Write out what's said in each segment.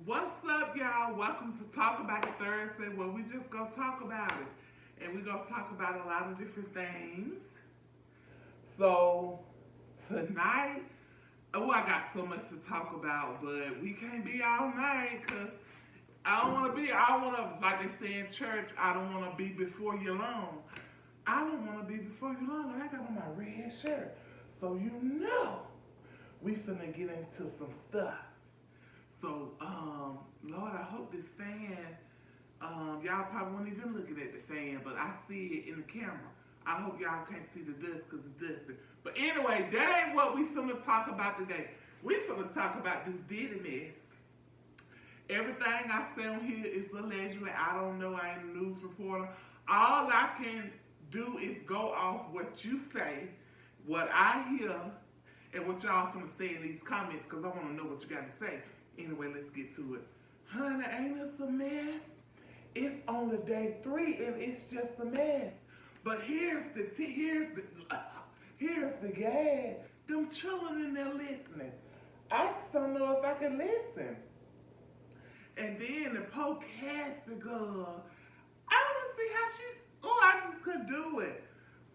What's up, y'all? Welcome to Talk About It Thursday, where we just gonna talk about it. And we're gonna talk about a lot of different things. So, tonight, I got so much to talk about, but we can't be all night because I don't wanna, like they say in church, I don't wanna be before you long. I don't wanna be before you long, and I got on my red shirt. So, we finna get into some stuff. So, Lord, I hope this fan, y'all probably weren't even looking at the fan, but I see it in the camera. I hope y'all can't see the dust because it's dusty. But anyway, that ain't what we finna talk about today. We finna talk about this Diddy mess. Everything I say on here is allegedly. I don't know. I ain't a news reporter. All I can do is go off what you say, what I hear, and what y'all finna say in these comments because I want to know what you got to say. Anyway, let's get to it. Honey, ain't this a mess? It's only day 3 and it's just a mess. But here's the gag. Them children in there listening. I just don't know if I can listen. And then the poor Cassie girl. I don't see how she's. I just couldn't do it.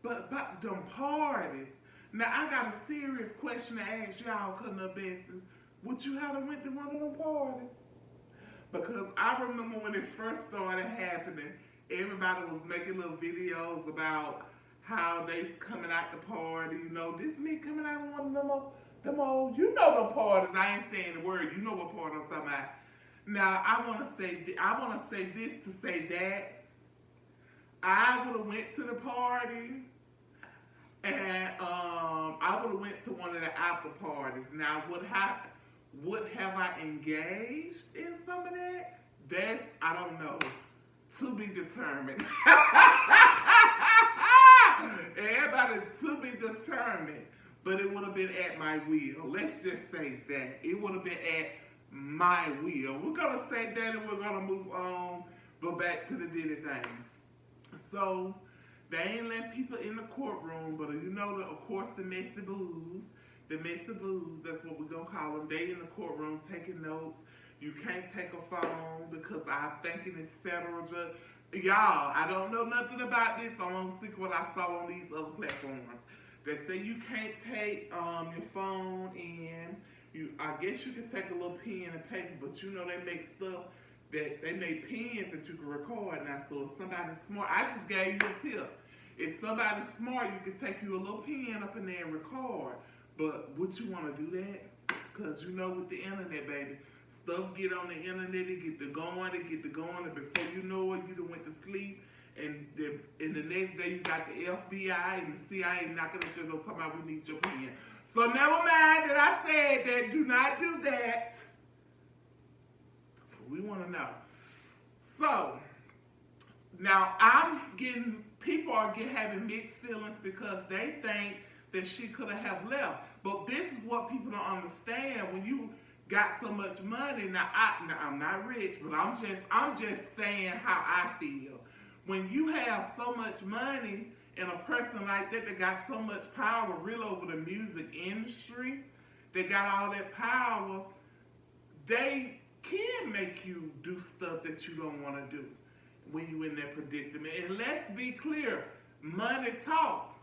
But about them parties. Now I got a serious question to ask y'all, couldn't have Besties. Would you have went to one of them parties? Because I remember when it first started happening, everybody was making little videos about how they's coming out the party. This me coming out of one of them old, them parties. I ain't saying the word. You know what party I'm talking about. Now I want to say this to say that I would have went to the party. And I would have went to one of the after parties. Now, would have I engaged in some of that? That's, I don't know, to be determined. Everybody to be determined. But it would have been at my will. Let's just say that. It would have been at my will. We're going to say that and we're going to move on. Go back to the Diddy thing. So, they ain't letting people in the courtroom, but of course, the messy booze, that's what we're going to call them. They in the courtroom taking notes. You can't take a phone because I'm thinking it's federal judge. Y'all, I don't know nothing about this. I'm going to speak what I saw on these other platforms. They say you can't take your phone in. I guess you can take a little pen and paper, but they make stuff that they make pens that you can record now. So if somebody's smart, I just gave you a tip. If somebody's smart, you can take you a little pen up in there and record. But would you want to do that? Because with the internet, baby, stuff get on the internet, it get to going, and before you know it, you done went to sleep. And the next day, you got the FBI and the CIA knocking at your door talking about we need your pen. So never mind that I said that. Do not do that. We want to know. So, now people are having mixed feelings because they think that she could have left. But this is what people don't understand. When you got so much money, now I'm not rich, but I'm just saying how I feel. When you have so much money and a person like that got so much power real over the music industry, they got all that power, they can make you do stuff that you don't want to do when you in that predicament. And let's be clear, money talk.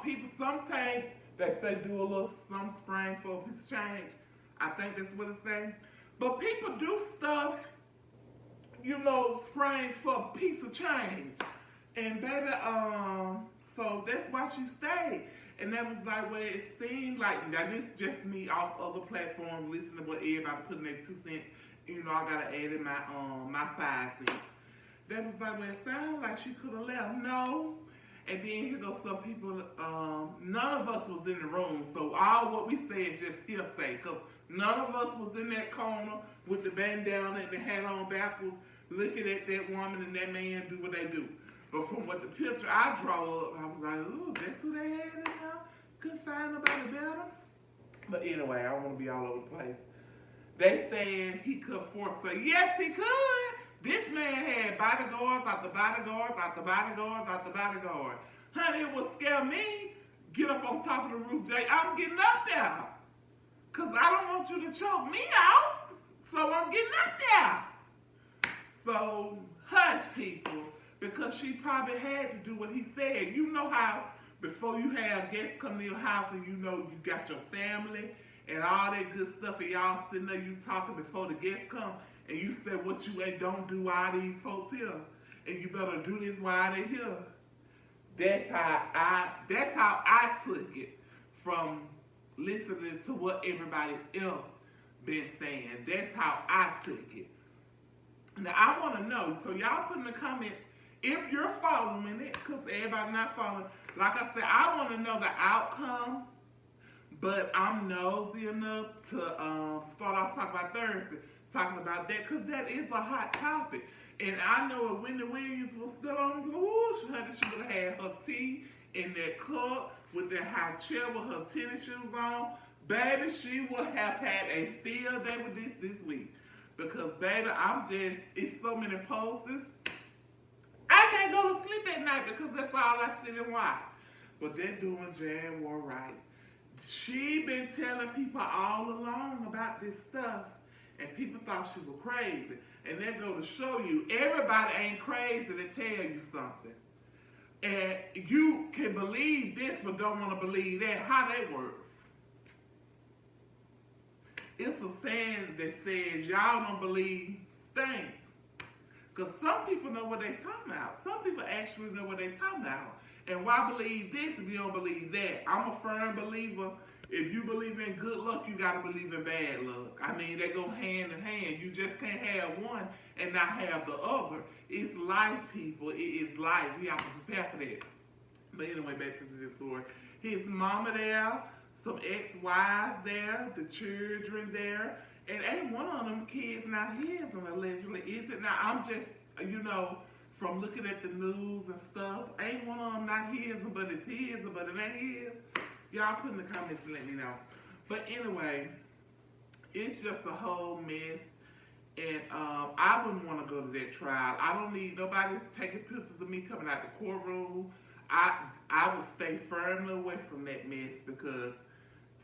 People sometimes they say do a little some strange for a piece of change. I think that's what it's saying. But people do stuff, strange for a piece of change. And baby, so that's why she stayed. And that was like where it seemed like, now this is just me off other platforms, listening to what everybody putting their 2 cents. I gotta add in my 5 cents. That was like where it sounded like she could have left. No. And then here goes some people, none of us was in the room. So all what we say is just hearsay. Because none of us was in that corner with the bandana and the hat on backwards, looking at that woman and that man do what they do. But from what the picture I draw up, I was like, ooh, that's who they had in there? Couldn't find nobody better. But anyway, I don't want to be all over the place. They saying he could force her. Yes, he could. This man had bodyguards after bodyguards after bodyguards after bodyguards. Honey, it would scare me. Get up on top of the roof, Jay. I'm getting up there. Because I don't want you to choke me out. So I'm getting So hush, people, because she probably had to do what he said. You know how before you have guests come to your house and you know you got your family and all that good stuff, and y'all sitting there, you talking before the guests come, and you said what you ain't don't do while these folks here, and you better do this while they here. That's how I took it from listening to what everybody else been saying. That's how I took it. Now I want to know, so y'all put in the comments if you're following it, because everybody not following. Like I said, I want to know the outcome, but I'm nosy enough to start off talking about Thursday, talking about that, because that is a hot topic. And I know if Wendy Williams was still on the whoosh, honey, she would have had her tea in that cup with that high chair with her tennis shoes on. Baby, she would have had a field day with this week. Because, baby, it's so many posters. I can't go to sleep at night because that's all I sit and watch. But they're doing Jan War right. She been telling people all along about this stuff, and people thought she was crazy. And they go to show you, everybody ain't crazy to tell you something. And you can believe this, but don't want to believe that. How that works. It's a saying that says, y'all don't believe stank. Because some people know what they talking about. Some people actually know what they talking about. And why believe this if you don't believe that? I'm a firm believer. If you believe in good luck, you got to believe in bad luck. I mean, they go hand in hand. You just can't have one and not have the other. It's life, people. It is life. We have to prepare for that. But anyway, back to this story. His mama there, some ex-wives there, the children there, and ain't one of them kids not his, and allegedly is it? Now, I'm just, from looking at the news and stuff, ain't one of them not his, but it's his, but it ain't his. Y'all put in the comments and let me know. But anyway, it's just a whole mess. And I wouldn't want to go to that trial. I don't need nobody taking pictures of me coming out the courtroom. I would stay firmly away from that mess because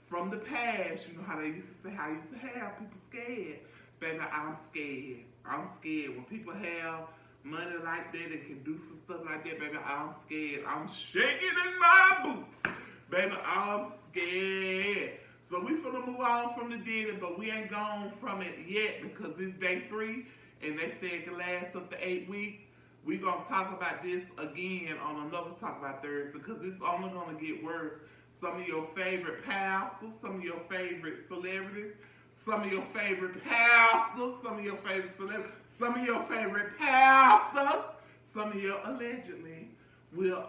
from the past, you know how they used to say, how I used to have people scared. Baby, I'm scared. I'm scared. When people have money like that and can do some stuff like that, baby, I'm scared. I'm shaking in my boots. Baby, I'm scared. So we finna move on from the dating, but we ain't gone from it yet because it's day 3 and they said it can last up to 8 weeks. We gonna talk about this again on another Talk About Thursday because it's only gonna get worse. Some of your favorite pastors, some of your favorite celebrities, some of your favorite pastors, some of your favorite celebrities, some of your favorite pastors, some of your allegedly will,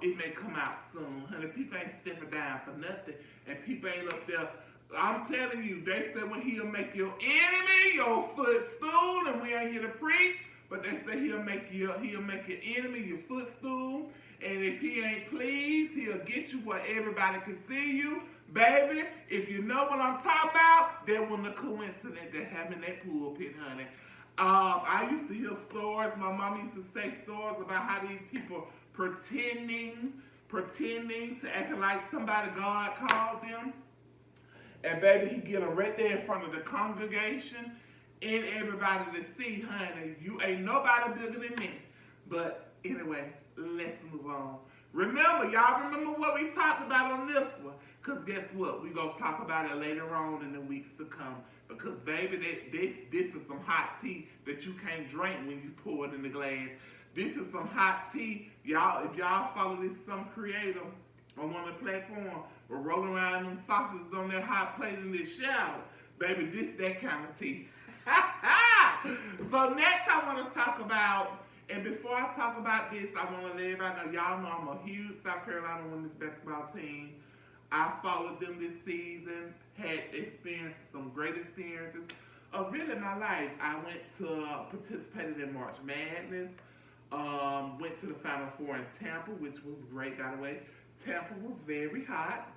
it may come out soon. Honey, people ain't stepping down for nothing, and people ain't up there. I'm telling you, they say when he'll make your enemy your footstool, and we ain't here to preach, but they say he'll make your enemy your footstool, and if he ain't pleased, he'll get you where everybody can see you. Baby, if you know what I'm talking about, that wasn't a coincidence that happened in that pulpit, honey. I used to hear stories. My mom used to say stories about how these people pretending to act like somebody God called them. And baby, he get them right there in front of the congregation and everybody to see, honey, you ain't nobody bigger than me. But anyway, let's move on. Y'all remember what we talked about on this one? Because guess what? We're going to talk about it later on in the weeks to come. Because, baby, this is some hot tea that you can't drink when you pour it in the glass. This is some hot tea. Y'all, if y'all follow this some creator on one of the platforms, we're rolling around them sausages on their hot plate in this shower. Baby, this that kind of tea. So next I want to talk about, and before I talk about this, I want to let everybody know, y'all know I'm a huge South Carolina women's basketball team. I followed them this season, had experienced some great experiences of really my life. I went to, participated in March Madness, went to the Final Four in Tampa, which was great, by the way. Tampa was very hot.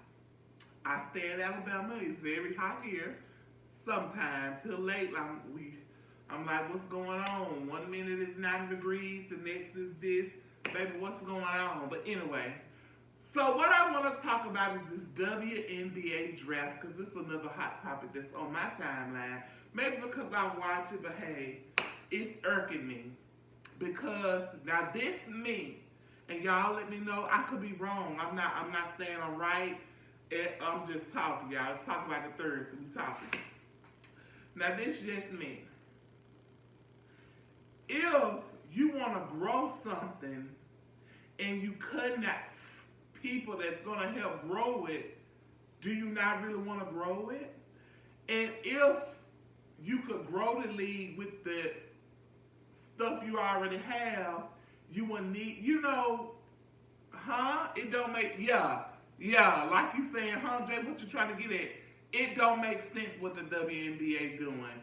I stay in Alabama. It's very hot here. Sometimes, till late, I'm like, what's going on? 1 minute it's 90 degrees, the next is this. Baby, what's going on? But anyway, so what I want to talk about is this WNBA draft, because this is another hot topic that's on my timeline. Maybe because I watch it, but hey, It's irking me because now this me, and y'all let me know. I could be wrong. I'm not saying I'm right. I'm just talking, y'all. Let's talk about the third. So we talking. Now this just me. If you want to grow something and you cutting out people that's gonna help grow it, do you not really want to grow it? And if you could grow the league with the stuff you already have, you wouldn't need, it don't make, like you saying, Jay, what you trying to get at? It don't make sense what the WNBA doing.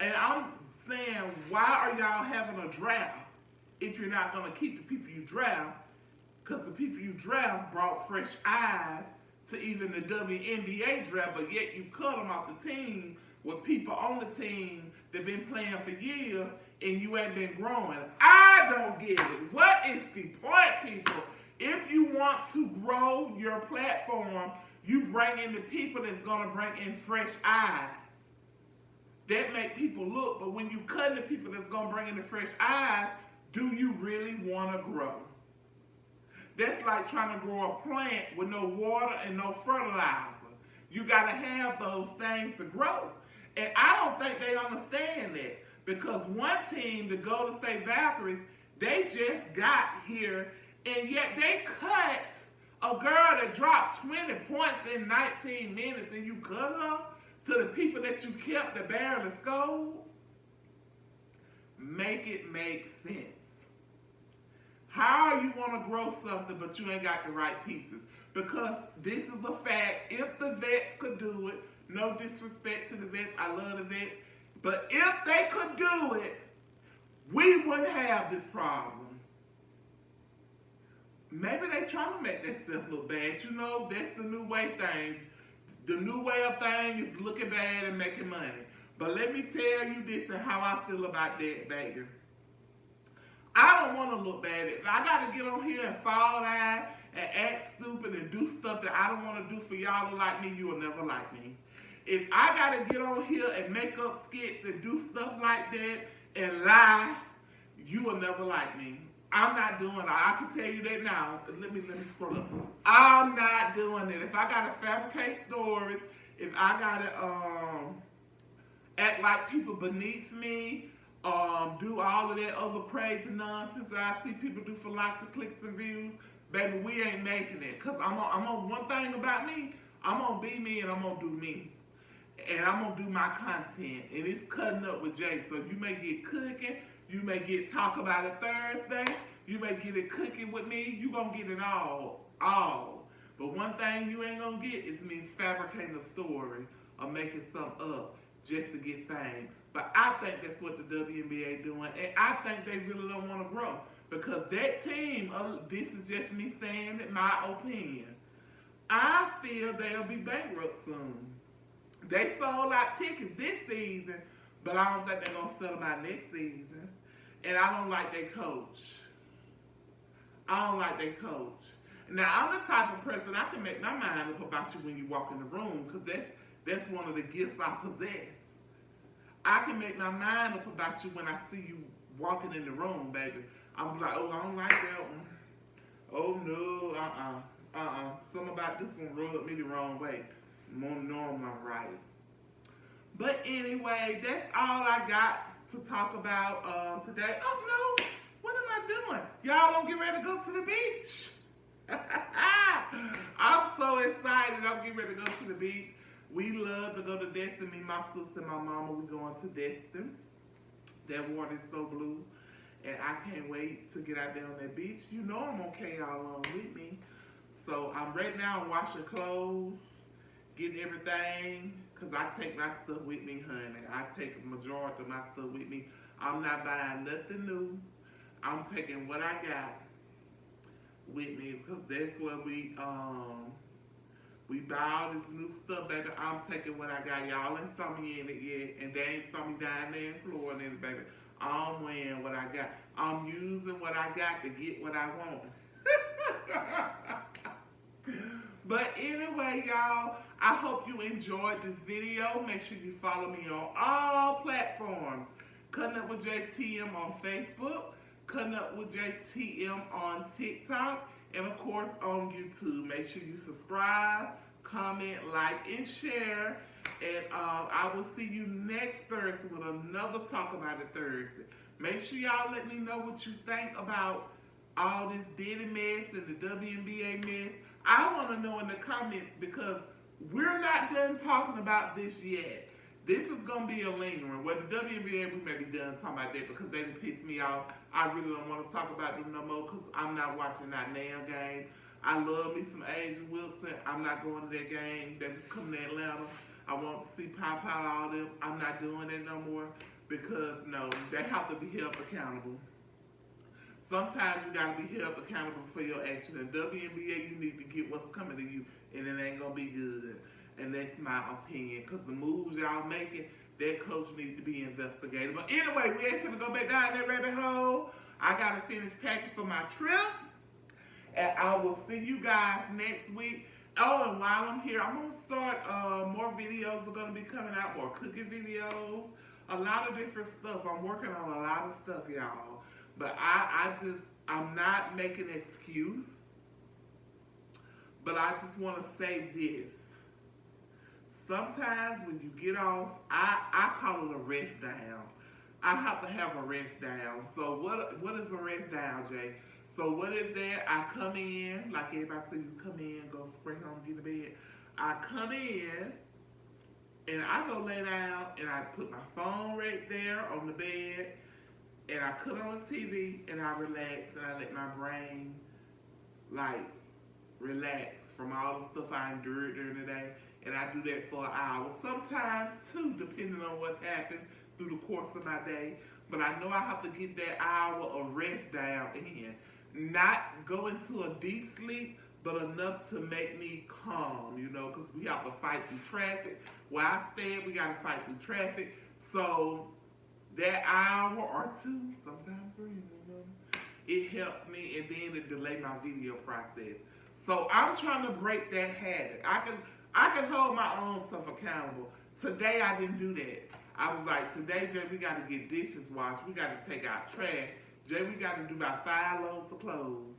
And I'm saying, why are y'all having a draft if you're not going to keep the people you draft? Because the people you draft brought fresh eyes to even the WNBA draft, but yet you cut them off the team with people on the team that been playing for years and you ain't been growing. I don't get it. What is the point, people? If you want to grow your platform, you bring in the people that's going to bring in fresh eyes. That make people look, but when you cut the people that's going to bring in the fresh eyes, do you really want to grow? That's like trying to grow a plant with no water and no fertilizer. You got to have those things to grow. And I don't think they understand that, because one team, the Golden State Valkyries, they just got here, and yet they cut a girl that dropped 20 points in 19 minutes, and you cut her to the people that you kept that barely scored. Make it make sense. How you want to grow something, but you ain't got the right pieces? Because this is a fact. If the vets could do it, no disrespect to the vets, I love the vets, but if they could do it, we wouldn't have this problem. Maybe they trying to make themselves look bad. That's the new way things. The new way of things is looking bad and making money. But let me tell you this and how I feel about that, baby. I don't want to look bad. If I got to get on here and fall down and act stupid and do stuff that I don't want to do for y'all to like me, you will never like me. If I got to get on here and make up skits and do stuff like that and lie, you will never like me. I'm not doing it. I can tell you that now. Let me scroll up. I'm not doing it. If I got to fabricate stories, if I got to act like people beneath me, do all of that other crazy nonsense that I see people do for lots of clicks and views, baby, we ain't making it. Because I'm on one thing about me, I'm going to be me and I'm going to do me. And I'm going to do my content. And it's cutting up with Jay. So you may get cooking. You may get talk about it Thursday. You may get it cooking with me. You going to get it all. But one thing you ain't going to get is me fabricating a story or making something up just to get fame. But I think that's what the WNBA doing. And I think they really don't want to grow. Because that team, this is just me saying it, my opinion. I feel they'll be bankrupt soon. They sold out tickets this season, but I don't think they're going to sell them out next season. And I don't like their coach. Now, I'm the type of person, I can make my mind up about you when you walk in the room, because that's one of the gifts I possess. I can make my mind up about you when I see you walking in the room, baby. I'm like, oh, I don't like that one. Oh, no, Something about this one rubbed me the wrong way. More normal, I'm right. But anyway, that's all I got to talk about today. Oh, no, what am I doing? Y'all don't get ready to go to the beach. I'm so excited. I'm getting ready to go to the beach. We love to go to Destin. Me, my sister, and my mama, we going to Destin. That water is so blue. And I can't wait to get out there on that beach. You know I'm going to carry y'all along with me. So I'm right now washing clothes, getting everything, because I take my stuff with me, honey. I take the majority of my stuff with me. I'm not buying nothing new. I'm taking what I got with me, because that's what we buy all this new stuff, baby. I'm taking what I got. Y'all ain't saw me in it yet, and they ain't saw me down there in Florida in it, baby. I'm wearing what I got. I'm using what I got to get what I want. But anyway, y'all, I hope you enjoyed this video. Make sure you follow me on all platforms. Cutting Up with with JTM on Facebook, Cutting Up with JTM on TikTok, and of course on YouTube. Make sure you subscribe, comment, like, and share. And I will see you next Thursday with another Talk About It Thursday. Make sure y'all let me know what you think about all this Diddy mess and the WNBA mess. I want to know in the comments because we're not done talking about this yet. This is going to be a lingering. Well, the WNBA, we may be done talking about that because they done pissed me off. I really don't want to talk about them no more because I'm not watching that nail game. I love me some Asia Wilson. I'm not going to that game. They're coming to Atlanta. I want to see Papa, all them. I'm not doing that no more because, no, they have to be held accountable. Sometimes you got to be held accountable for your action. In WNBA, you need to get what's coming to you, and it ain't going to be good. And that's my opinion, because the moves y'all making, that coach needs to be investigated. But anyway, we ain't gonna go back down that rabbit hole. I got to finish packing for my trip, and I will see you guys next week. Oh, and while I'm here, I'm going to start, more videos are going to be coming out, more cooking videos, a lot of different stuff. I'm working on a lot of stuff, y'all. But I'm not making an excuse. But I just want to say this. Sometimes when you get off, I call it a rest down. I have to have a rest down. So what is a rest down, Jay? So what is that? I come in, like everybody say, you come in, go spring home, get to bed. I come in, and I go lay down, and I put my phone right there on the bed, and I cut on the TV, and I relax, and I let my brain, like, relax from all the stuff I endured during the day. And I do that for an hour. Sometimes two, depending on what happened through the course of my day. But I know I have to get that hour of rest down in. Not go into a deep sleep, but enough to make me calm, you know, because we have to fight through traffic. Where I stand, we got to fight through traffic. So that hour or two, sometimes three, you know, it helps me, and then it delay my video process. So I'm trying to break that habit. I can hold my own stuff accountable. Today I didn't do that. I was like, today, Jay, we got to get dishes washed. We got to take out trash. Jay, we got to do about 5 loads of clothes.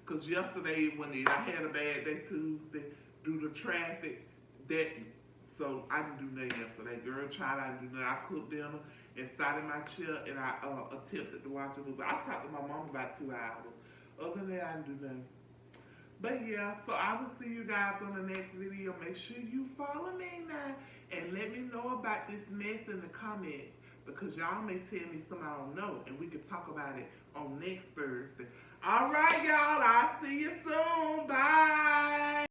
Because yesterday, when I had a bad day Tuesday, due to traffic, so I didn't do nothing yesterday. Girl, child, I didn't do nothing. I cooked dinner and sat in my chair, and I attempted to watch a movie. I talked to my mom about 2 hours. Other than that, I didn't do nothing. But yeah, so I will see you guys on the next video. Make sure you follow me now and let me know about this mess in the comments, because y'all may tell me something I don't know, and we can talk about it on next Thursday. All right, y'all.